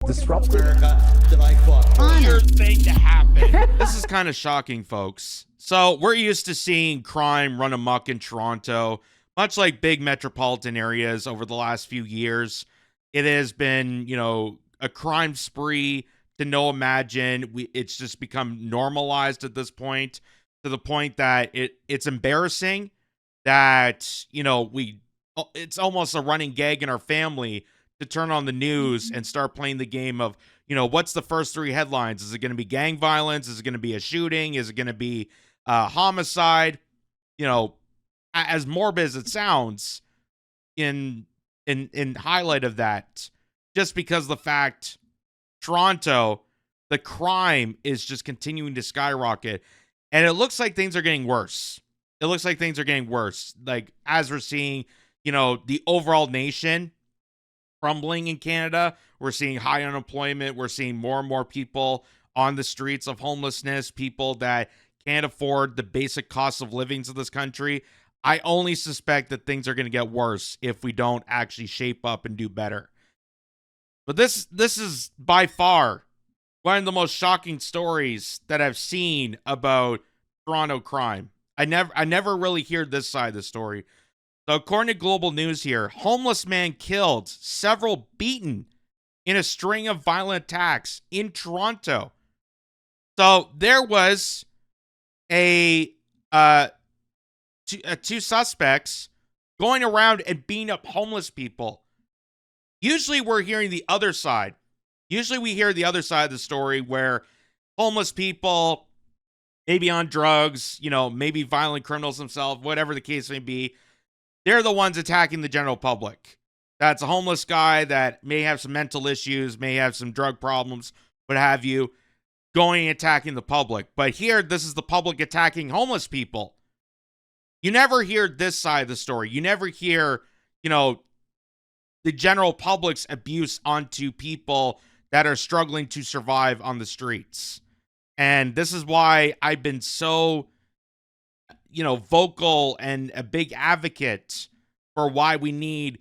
disruptive. Weird thing to happen. This is kind of shocking, folks. So we're used to seeing crime run amok in Toronto, much like big metropolitan areas over the last few years. It has been, a crime spree to no imagine. It's just become normalized at this point, to the point that it's embarrassing that, it's almost a running gag in our family to turn on the news and start playing the game of, what's the first three headlines? Is it going to be gang violence? Is it going to be a shooting? Is it going to be homicide? As morbid as it sounds, in highlight of that, just because the fact Toronto, the crime is just continuing to skyrocket, and it looks like things are getting worse. Like, as we're seeing, the overall nation crumbling in Canada. We're seeing high unemployment. We're seeing more and more people on the streets of homelessness, people that can't afford the basic costs of living of this country. I only suspect that things are going to get worse if we don't actually shape up and do better. But this is by far one of the most shocking stories that I've seen about Toronto crime. I never really hear this side of the story. So according to Global News here, homeless man killed, several beaten in a string of violent attacks in Toronto. So there was two suspects going around and beating up homeless people. Usually we're hearing the other side. Usually we hear the other side of the story where homeless people, maybe on drugs, maybe violent criminals themselves, whatever the case may be, they're the ones attacking the general public. That's a homeless guy that may have some mental issues, may have some drug problems, what have you, going and attacking the public. But here, this is the public attacking homeless people. You never hear this side of the story. You never hear, the general public's abuse onto people that are struggling to survive on the streets. And this is why I've been so, vocal and a big advocate for why we need,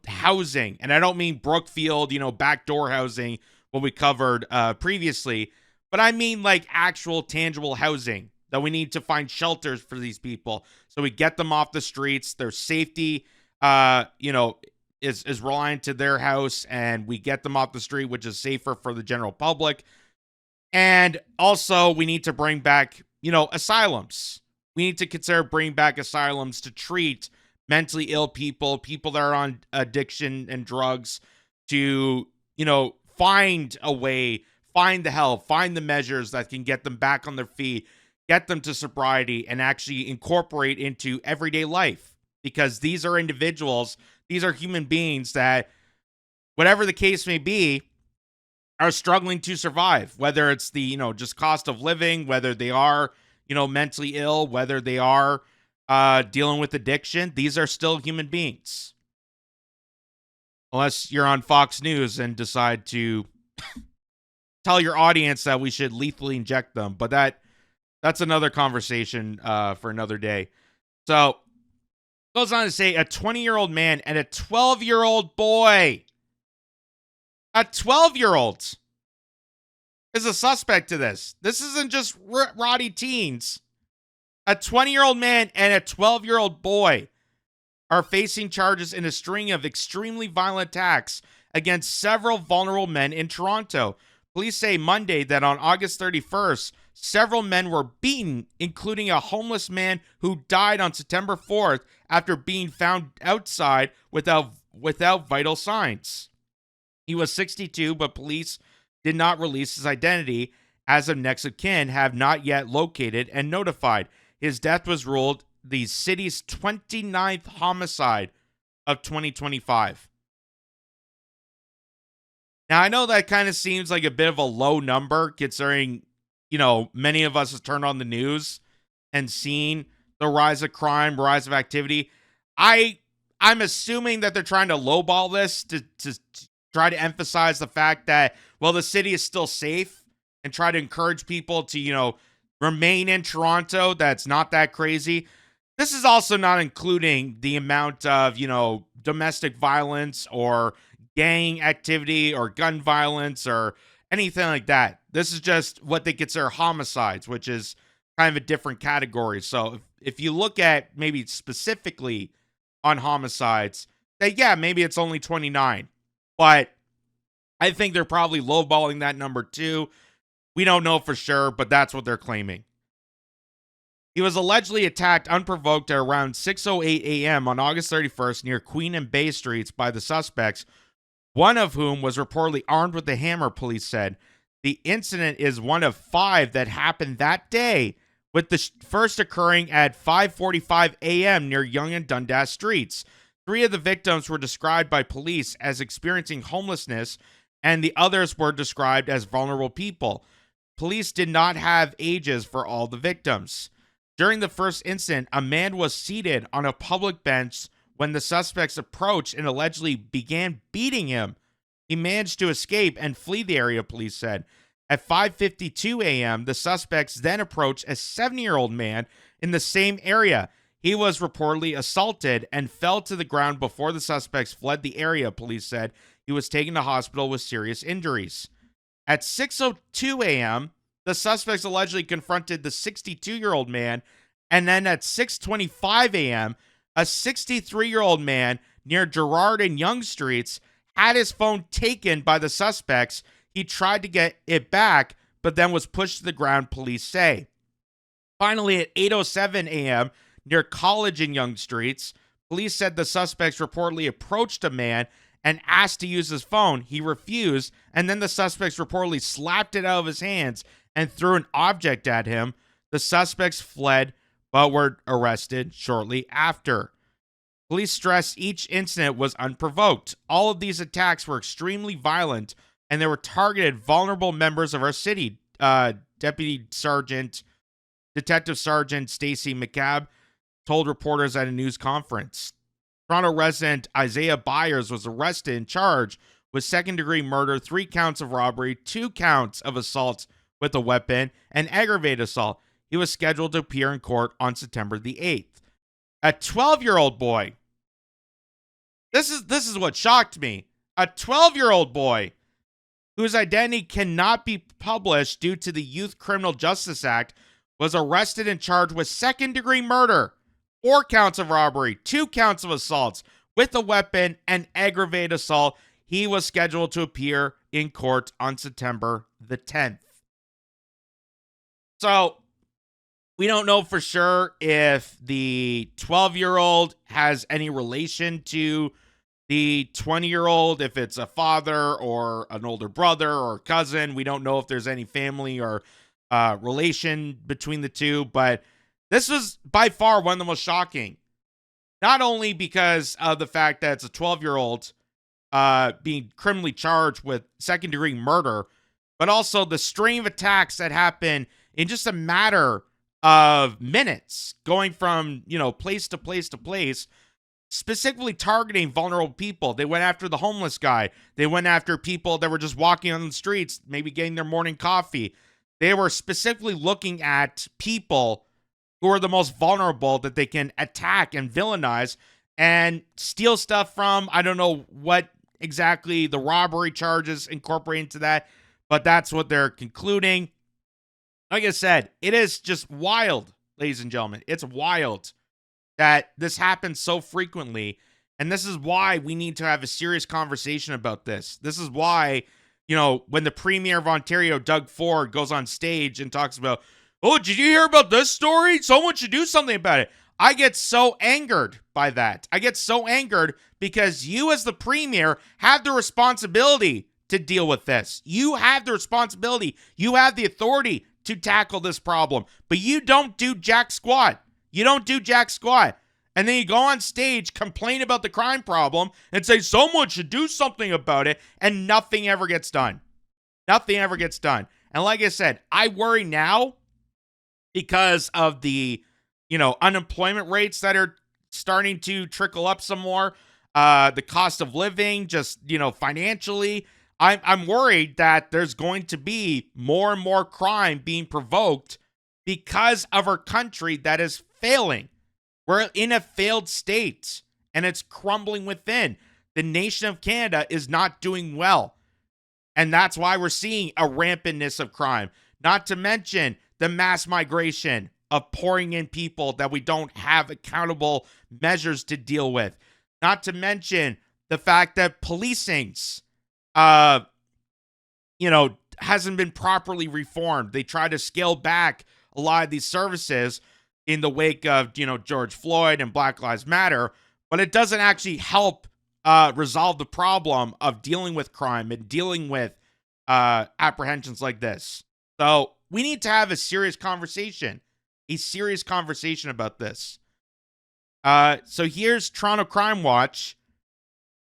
housing. And I don't mean Brookfield, backdoor housing, what we covered previously, but I mean like actual tangible housing, that we need to find shelters for these people so we get them off the streets. Their safety, is reliant to their house, and we get them off the street, which is safer for the general public. And also we need to bring back, asylums. We need to consider bringing back asylums to treat mentally ill people, people that are on addiction and drugs, to, find a way, find the help, find the measures that can get them back on their feet, get them to sobriety, and actually incorporate into everyday life. Because these are individuals, these are human beings that, whatever the case may be, are struggling to survive. Whether it's the, just cost of living, whether they are, mentally ill, whether they are dealing with addiction, these are still human beings. Unless you're on Fox News and decide to tell your audience that we should lethally inject them. But that's another conversation for another day. So, goes on to say a 20-year-old man and a 12-year-old boy. A 12-year-old is a suspect to this. This isn't just rowdy teens. A 20-year-old man and a 12-year-old boy are facing charges in a string of extremely violent attacks against several vulnerable men in Toronto. Police say Monday that on August 31st, several men were beaten, including a homeless man who died on September 4th after being found outside without vital signs. He was 62, but police did not release his identity, as of next of kin have not yet located and notified. His death was ruled the city's 29th homicide of 2025. Now, I know that kind of seems like a bit of a low number, considering, many of us have turned on the news and seen the rise of crime, rise of activity. I'm assuming that they're trying to lowball this to try to emphasize the fact that, well, the city is still safe, and try to encourage people to, remain in Toronto. That's not that crazy. This is also not including the amount of, domestic violence or gang activity or gun violence or anything like that. This is just what they consider homicides, which is kind of a different category. So if you look at maybe specifically on homicides, then yeah, maybe it's only 29. But I think they're probably lowballing that number too. We don't know for sure, but that's what they're claiming. He was allegedly attacked unprovoked at around 6:08 a.m. on August 31st near Queen and Bay Streets by the suspects, one of whom was reportedly armed with a hammer, police said. The incident is one of 5 that happened that day, with the first occurring at 5:45 a.m. near Yonge and Dundas Streets. 3 of the victims were described by police as experiencing homelessness, and the others were described as vulnerable people. Police did not have ages for all the victims. During the first incident, a man was seated on a public bench when the suspects approached and allegedly began beating him. He managed to escape and flee the area, police said. At 5:52 a.m., the suspects then approached a 70-year-old man in the same area. He was reportedly assaulted and fell to the ground before the suspects fled the area, police said. He was taken to hospital with serious injuries. At 6:02 a.m., the suspects allegedly confronted the 62-year-old man, and then at 6:25 a.m., a 63-year-old man near Gerrard and Yonge Streets had his phone taken by the suspects. He tried to get it back, but then was pushed to the ground, police say. Finally, at 8:07 a.m., near College and Yonge Streets, police said the suspects reportedly approached a man and asked to use his phone. He refused, and then the suspects reportedly slapped it out of his hands and threw an object at him. The suspects fled, but were arrested shortly after. Police stressed each incident was unprovoked. All of these attacks were extremely violent, and they were targeted vulnerable members of our city. Detective Sergeant Stacy McCabe told reporters at a news conference. Toronto resident Isaiah Byers was arrested and charged with second-degree murder, 3 counts of robbery, 2 counts of assault with a weapon, and aggravated assault. He was scheduled to appear in court on September the 8th. A 12-year-old boy. This is what shocked me. A 12-year-old boy whose identity cannot be published due to the Youth Criminal Justice Act was arrested and charged with second-degree murder, 4 counts of robbery, 2 counts of assaults with a weapon, and aggravated assault. He was scheduled to appear in court on September the 10th. So, we don't know for sure if the 12-year-old has any relation to the 20-year-old, if it's a father or an older brother or cousin. We don't know if there's any family or relation between the two, but this was by far one of the most shocking. Not only because of the fact that it's a 12-year-old being criminally charged with second-degree murder, but also the string of attacks that happen in just a matter of minutes, going from, place to place to place, specifically targeting vulnerable people. They went after the homeless guy. They went after people that were just walking on the streets, maybe getting their morning coffee. They were specifically looking at people who are the most vulnerable that they can attack and villainize and steal stuff from. I don't know what exactly the robbery charges incorporate into that, but that's what they're concluding. Like I said, it is just wild, ladies and gentlemen. It's wild that this happens so frequently, and this is why we need to have a serious conversation about this. This is why, when the Premier of Ontario, Doug Ford, goes on stage and talks about, oh, did you hear about this story? Someone should do something about it. I get so angered by that. I get so angered because you as the Premier have the responsibility to deal with this. You have the responsibility. You have the authority to tackle this problem, but you don't do jack squat. You don't do jack squat. And then you go on stage, complain about the crime problem, and say someone should do something about it, and nothing ever gets done. Nothing ever gets done. And like I said, I worry now because of the, unemployment rates that are starting to trickle up some more, the cost of living, just, financially. I'm worried that there's going to be more and more crime being provoked because of our country that is failing. We're in a failed state, and it's crumbling within. the nation of Canada is not doing well. And that's why we're seeing a rampantness of crime. Not to mention the mass migration of pouring in people that we don't have accountable measures to deal with. Not to mention the fact that policing's, hasn't been properly reformed. They try to scale back a lot of these services in the wake of, George Floyd and Black Lives Matter, but it doesn't actually help resolve the problem of dealing with crime and dealing with apprehensions like this. So we need to have a serious conversation about this. So here's Toronto Crime Watch.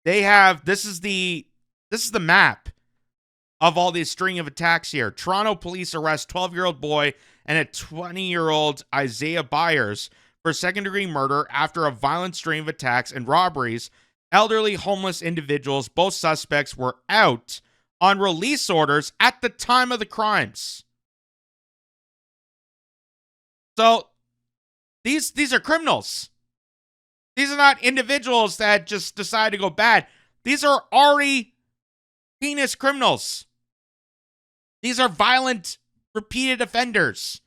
They have, this is the map of all these string of attacks here. Toronto police arrest 12-year-old boy and a 20-year-old Isaiah Byers for second-degree murder after a violent string of attacks and robberies. Elderly homeless individuals, both suspects were out on release orders at the time of the crimes. So these are criminals. These are not individuals that just decide to go bad. These are already heinous criminals. These are violent, repeated offenders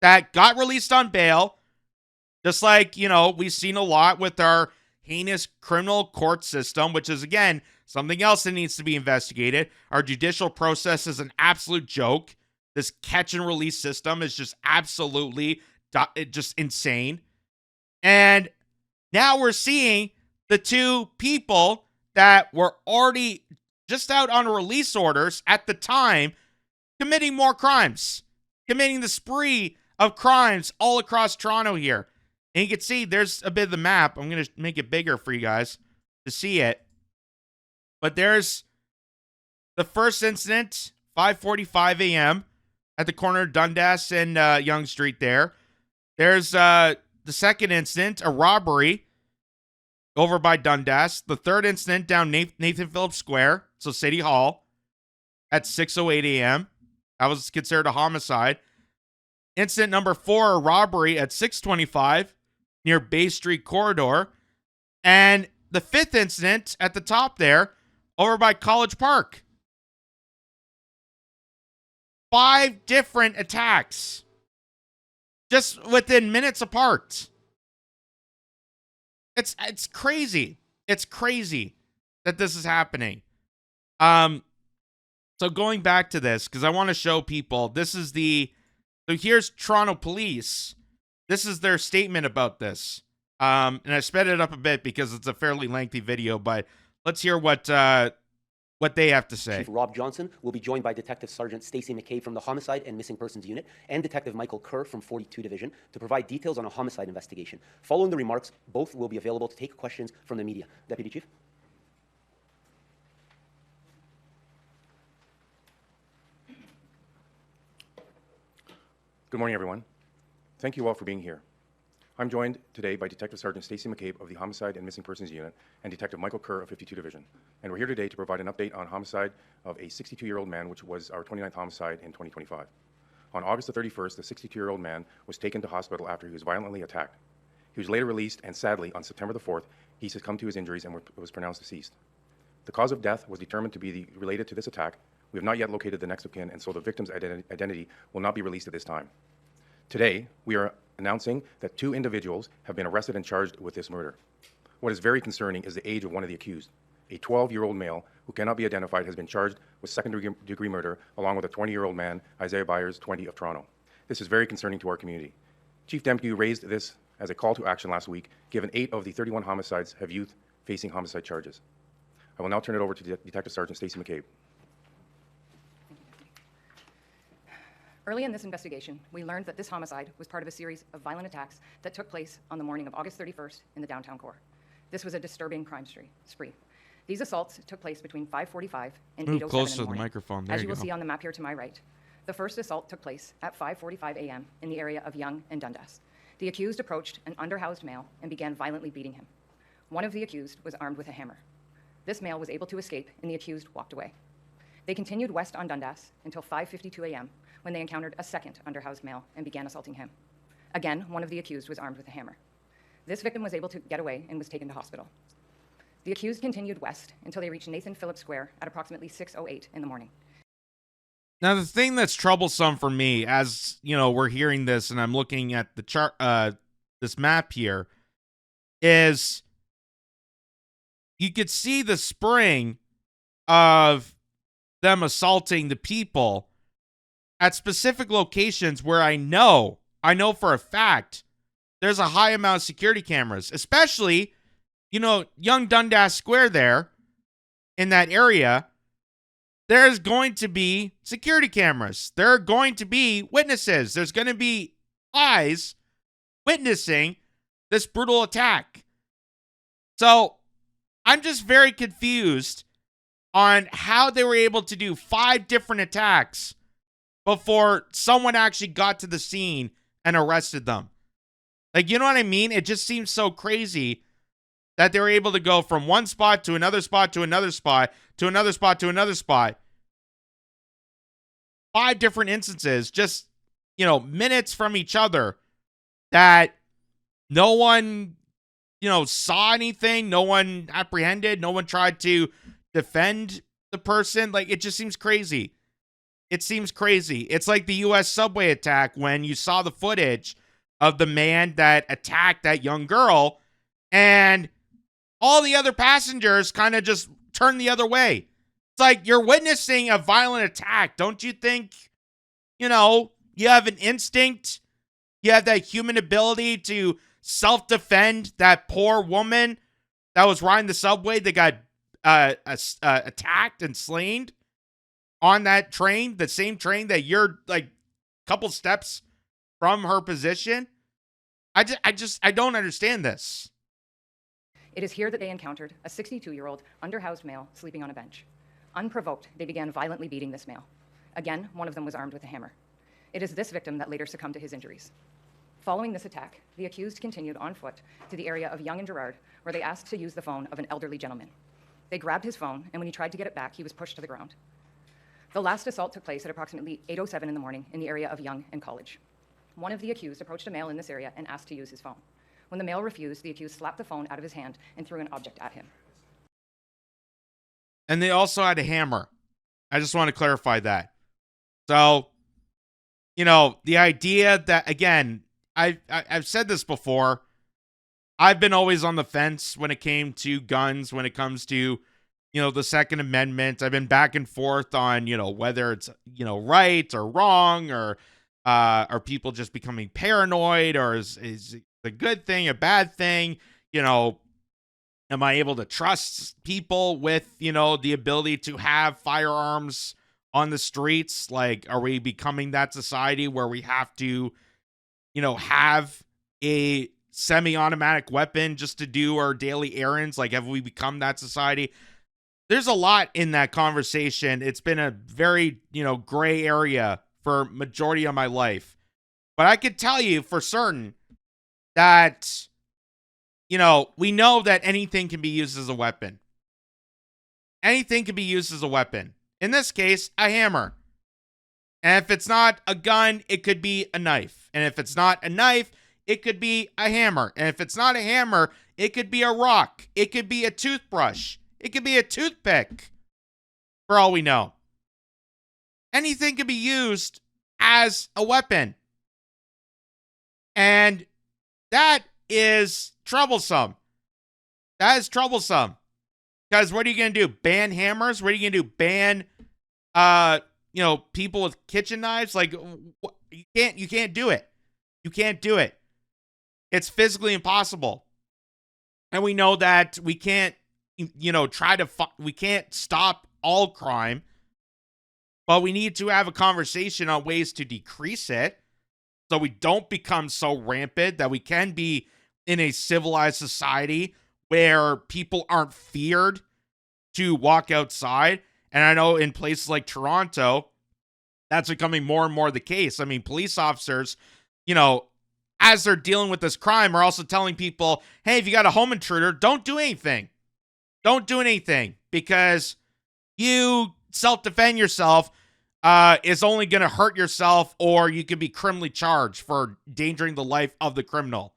that got released on bail, just like, we've seen a lot with our heinous criminal court system, which is, again, something else that needs to be investigated. Our judicial process is an absolute joke. This catch and release system is just absolutely just insane. And now we're seeing the two people that were already just out on release orders at the time committing more crimes, committing the spree of crimes all across Toronto here. And you can see there's a bit of the map. I'm going to make it bigger for you guys to see it. But there's the first incident, 5:45 a.m. at the corner of Dundas and Yonge Street there. There's the second incident, a robbery over by Dundas. The third incident down Nathan Phillips Square, so City Hall, at 6:08 a.m. That was considered a homicide. Incident number 4, a robbery at 6:25 near Bay Street Corridor. And the fifth incident at the top there, over by College Park. 5 different attacks just within minutes apart. It's crazy. It's crazy that this is happening. So going back to this, because I want to show people, so here's Toronto Police. This is their statement about this. And I sped it up a bit because it's a fairly lengthy video, but let's hear what they have to say. Chief Rob Johnson will be joined by Detective Sergeant Stacey McCabe from the Homicide and Missing Persons Unit and Detective Michael Kerr from 42 Division to provide details on a homicide investigation. Following the remarks, both will be available to take questions from the media. Deputy Chief. Good morning, everyone. Thank you all for being here. I'm joined today by Detective Sergeant Stacey McCabe of the Homicide and Missing Persons Unit and Detective Michael Kerr of 52 Division. And we're here today to provide an update on homicide of a 62-year-old man, which was our 29th homicide in 2025. On August the 31st, the 62-year-old man was taken to hospital after he was violently attacked. He was later released, and sadly, on September the 4th, he succumbed to his injuries and was pronounced deceased. The cause of death was determined to be related to this attack. We have not yet located the next of kin, and so the victim's identity will not be released at this time. Today, we are announcing that 2 individuals have been arrested and charged with this murder. What is very concerning is the age of one of the accused. A 12-year-old male who cannot be identified has been charged with second-degree murder, along with a 20-year-old man, Isaiah Byers, 20, of Toronto. This is very concerning to our community. Chief Demke raised this as a call to action last week, given 8 of the 31 homicides have youth facing homicide charges. I will now turn it over to Detective Sergeant Stacey McCabe. Early in this investigation, we learned that this homicide was part of a series of violent attacks that took place on the morning of August 31st in the downtown core. This was a disturbing crime spree. These assaults took place between 5:45 and 8:07 in the close to the morning. microphone. There As you you will go. see on the map here to my right, the first assault took place at 5:45 a.m. in the area of Yonge and Dundas. The accused approached an underhoused male and began violently beating him. One of the accused was armed with a hammer. This male was able to escape, and the accused walked away. They continued west on Dundas until 5:52 a.m. when they encountered a second underhoused male and began assaulting him. Again, one of the accused was armed with a hammer. This victim was able to get away and was taken to hospital. The accused continued west until they reached Nathan Phillips Square at approximately 6:08 in the morning. Now, the thing that's troublesome for me, as you know, we're hearing this and I'm looking at the chart, this map here, is you could see the spring of them assaulting the people at specific locations where I know for a fact there's a high amount of security cameras, especially, you know, young Dundas Square there in that area. There's going to be security cameras. There are going to be witnesses. There's going to be eyes witnessing this brutal attack. So I'm just very confused on how they were able to do 5 different attacks before someone actually got to the scene and arrested them. Like, you know what I mean? It just seems so crazy that they were able to go from one spot to another spot to another spot to another spot to another spot. 5 different instances, just, you know, minutes from each other, that no one, you know, saw anything, no one apprehended, no one tried to defend the person. Like, it just seems crazy. It seems crazy. It's like the U.S. subway attack when you saw the footage of the man that attacked that young girl and all the other passengers kind of just turned the other way. It's like you're witnessing a violent attack. Don't you think, you know, you have an instinct? You have that human ability to self-defend that poor woman that was riding the subway that got attacked and slain on that train, the same train that you're like a couple steps from her position. I don't understand this. It is here that they encountered a 62-year-old underhoused male sleeping on a bench. Unprovoked, they began violently beating this male. Again, one of them was armed with a hammer. It is this victim that later succumbed to his injuries. Following this attack, the accused continued on foot to the area of Yonge and Gerrard, where they asked to use the phone of an elderly gentleman. They grabbed his phone, and when he tried to get it back, he was pushed to the ground. The last assault took place at approximately 8:07 in the morning in the area of Yonge and College. One of the accused approached a male in this area and asked to use his phone. When the male refused, the accused slapped the phone out of his hand and threw an object at him. And they also had a hammer. I just want to clarify that. So, you know, the idea that, again, I've said this before. I've been always on the fence when it came to guns, when it comes to, you know, the Second Amendment. I've been back and forth on, you know, whether it's, you know, right or wrong, or are people just becoming paranoid, or is it a good thing, a bad thing? You know, am I able to trust people with, you know, the ability to have firearms on the streets? Like, are we becoming that society where we have to, you know, have a semi-automatic weapon just to do our daily errands? Like, have we become that society? There's a lot in that conversation. It's been a very, you know, gray area for majority of my life. But I could tell you for certain that, you know, we know that anything can be used as a weapon. Anything can be used as a weapon. In this case, a hammer. And if it's not a gun, it could be a knife. And if it's not a knife, it could be a hammer. And if it's not a hammer, it could be a rock. It could be a toothbrush. It could be a toothpick, for all we know. Anything can be used as a weapon. And that is troublesome. That is troublesome. Because what are you going to do? Ban hammers? What are you going to do? Ban, you know, people with kitchen knives? Like, you can't do it. You can't do it. It's physically impossible. And we know that we can't, you know, we can't stop all crime, but we need to have a conversation on ways to decrease it so we don't become so rampant, that we can be in a civilized society where people aren't feared to walk outside. And I know in places like Toronto, that's becoming more and more the case. I mean, police officers, you know, as they're dealing with this crime, are also telling people, hey, if you got a home intruder, don't do anything. Don't do anything, because you self-defend yourself is only going to hurt yourself, or you could be criminally charged for endangering the life of the criminal.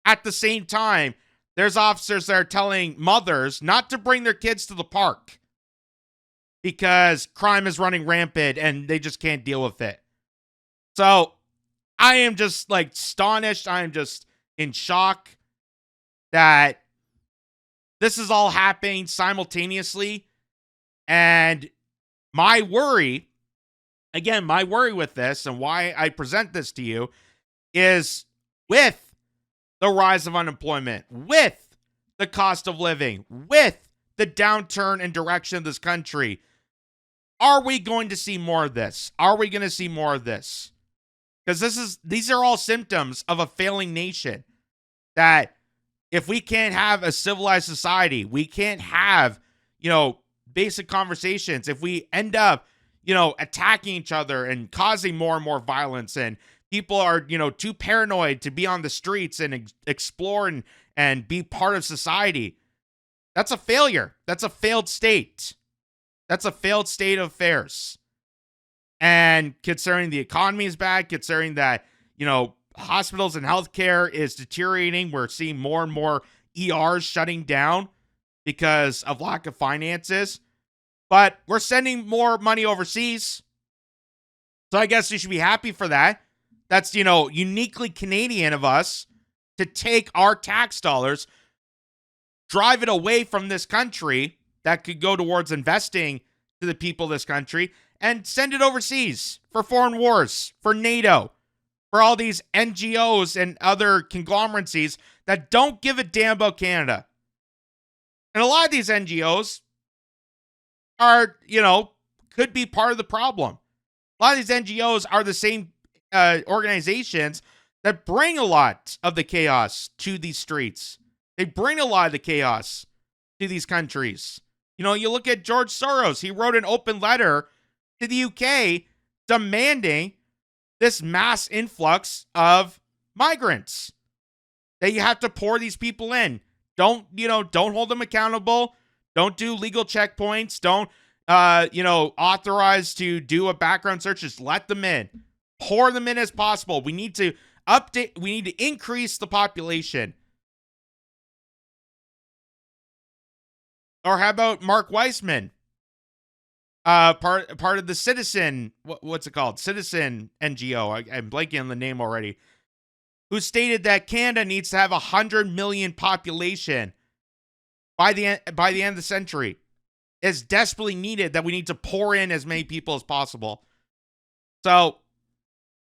At the same time, there's officers that are telling mothers not to bring their kids to the park because crime is running rampant and they just can't deal with it. So I am just like astonished. I am just in shock that this is all happening simultaneously. And my worry with this and why I present this to you is with the rise of unemployment, with the cost of living, with the downturn and direction of this country. Are we going to see more of this? Are we going to see more of this? Because these are all symptoms of a failing nation. That if we can't have a civilized society, we can't have, basic conversations. If we end up, attacking each other and causing more and more violence, and people are, too paranoid to be on the streets and explore and be part of society, that's a failure. That's a failed state. That's a failed state of affairs. And considering the economy is bad, considering that, hospitals and healthcare is deteriorating, we're seeing more and more ERs shutting down because of lack of finances. But we're sending more money overseas. So I guess we should be happy for that. That's, uniquely Canadian of us to take our tax dollars, drive it away from this country that could go towards investing to the people of this country, and send it overseas for foreign wars, for NATO, for all these NGOs and other conglomeracies that don't give a damn about Canada. And a lot of these NGOs are, could be part of the problem. A lot of these NGOs are the same organizations that bring a lot of the chaos to these streets. They bring a lot of the chaos to these countries. You look at George Soros. He wrote an open letter to the UK demanding this mass influx of migrants. That you have to pour these people in. Don't hold them accountable. Don't do legal checkpoints. Don't, authorize to do a background search. Just let them in. Pour them in as possible. We need to increase the population. Or how about Mark Weissman? Part of the Citizen, what's it called? Citizen NGO. I'm blanking on the name already. Who stated that Canada needs to have 100 million population by the end of the century. Is desperately needed, that we need to pour in as many people as possible. So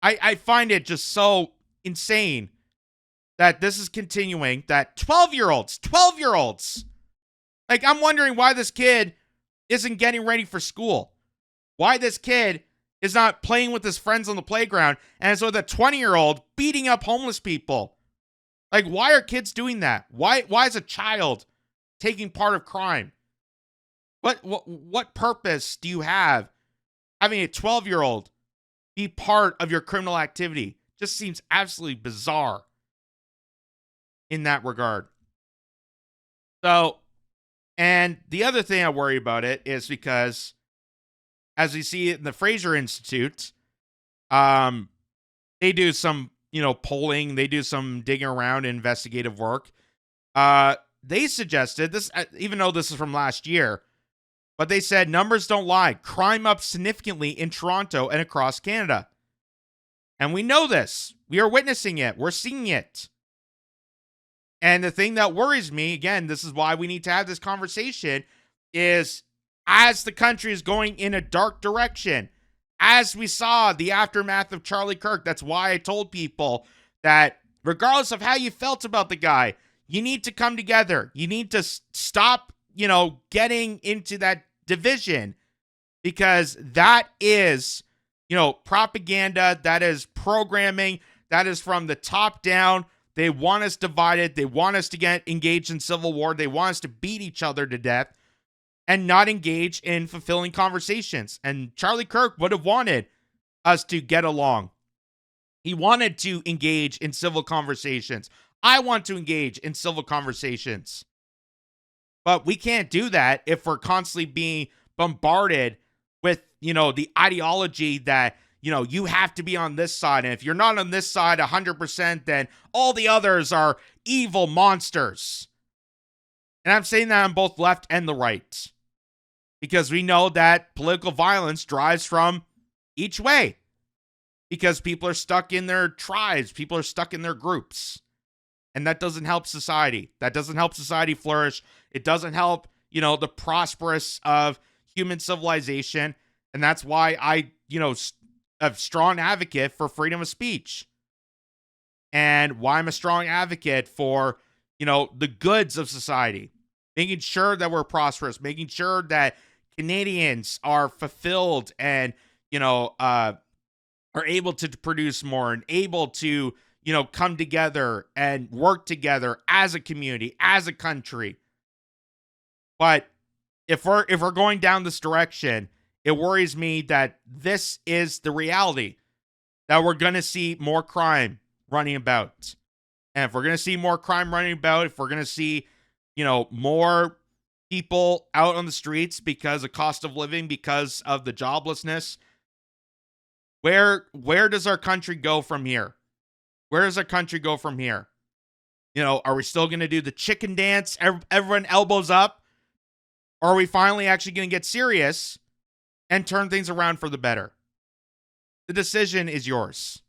I find it just so insane that this is continuing, that 12-year-olds, like, I'm wondering why this kid isn't getting ready for school. Why this kid is not playing with his friends on the playground and so the 20-year-old beating up homeless people. Like, why are kids doing that? Why is a child taking part of crime? What purpose do you have having a 12-year-old be part of your criminal activity? Just seems absolutely bizarre in that regard. So, and the other thing I worry about it is because, as we see it in the Fraser Institute, they do some, polling, they do some digging around, investigative work. They suggested this, even though this is from last year, but they said numbers don't lie. Crime up significantly in Toronto and across Canada. And we know this. We are witnessing it. We're seeing it. And the thing that worries me, again, this is why we need to have this conversation, is as the country is going in a dark direction, as we saw the aftermath of Charlie Kirk, that's why I told people that regardless of how you felt about the guy, you need to come together. You need to stop, getting into that division, because that is, propaganda, that is programming, that is from the top down. They want us divided. They want us to get engaged in civil war. They want us to beat each other to death and not engage in fulfilling conversations. And Charlie Kirk would have wanted us to get along. He wanted to engage in civil conversations. I want to engage in civil conversations. But we can't do that if we're constantly being bombarded with, the ideology that, you have to be on this side. And if you're not on this side 100%, then all the others are evil monsters. And I'm saying that on both left and the right, because we know that political violence drives from each way, because people are stuck in their tribes, people are stuck in their groups, and that doesn't help society. That doesn't help society flourish. It doesn't help, the prosperous of human civilization, and that's why I, a strong advocate for freedom of speech, and why I'm a strong advocate for, the goods of society, making sure that we're prosperous, making sure that Canadians are fulfilled and, are able to produce more and able to, come together and work together as a community, as a country. But if we're going down this direction, it worries me that this is the reality, that we're going to see more crime running about. And if we're going to see more crime running about, if we're going to see, more people out on the streets because of cost of living, because of the joblessness, where does our country go from here? Where does our country go from here? Are we still going to do the chicken dance, everyone elbows up? Or are we finally actually going to get serious and turn things around for the better? The decision is yours.